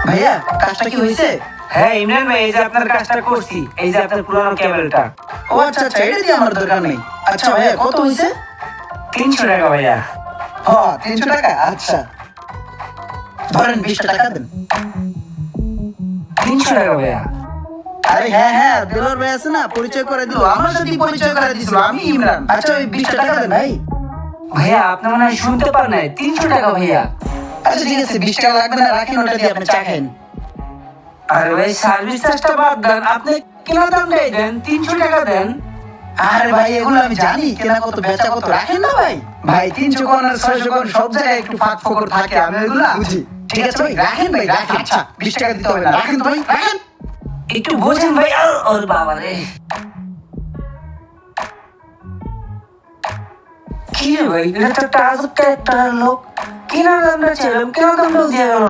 ভাইয়া কাজটা কি হয়েছে? হ্যাঁ ইমরান ভাই, এই যে আপনার কাজটা করছি, এই যে আপনার পুরানো কেবলটা। ও আচ্ছা আচ্ছা, এটা দিয়ে আমার দরকার নেই। আচ্ছা ভাইয়া কত হয়েছে? 300 টাকা ভাইয়া। ও 300 টাকা, আচ্ছা ধরেন 20 টাকা দেন। 300 টাকা ভাইয়া। আরে হ্যাঁ হ্যাঁ, দেলোয়ার ভাই আছে না, পরিচয় করে দিল, আমার সাথে পরিচয় করে দিছিল, আমি ইমরান। আচ্ছা ওই 20 টাকা দেন ভাই। ভাইয়া আপনি মনে হয় শুনতে পান নাই, 300 টাকা ভাইয়া। আচ্ছা ঠিক আছে, 20 টাকা লাগবে না, রাখেন, ওটা দিয়ে আপনি চা খান। আরে ভাই সার্ভিস চার্জটা বাদ দেন, আপনি কেনা দামটাই দেন, 300 টাকা দেন। আরে ভাই এগুলো আমি জানি, কেনা কত বেচা কত, রাখেন না ভাই। ভাই 300 কোন আর 600 কোন সব জায়গায় একটু ফাঁক ফোকর থাকে, আমি এগুলো বুঝি। ঠিক আছে ভাই, রাখেন ভাই, রাখেন। আচ্ছা 20 টাকা দিতে হবে না, রাখেন তো ভাই, রাখেন। একটু বোঝেন ভাই। ওর বাবা রে, কি রে ভাই, এটা তো একটা আজব একটা লোক। কেনা দামটা চাইলাম, কেনা দামটাও দিয়ে গেল।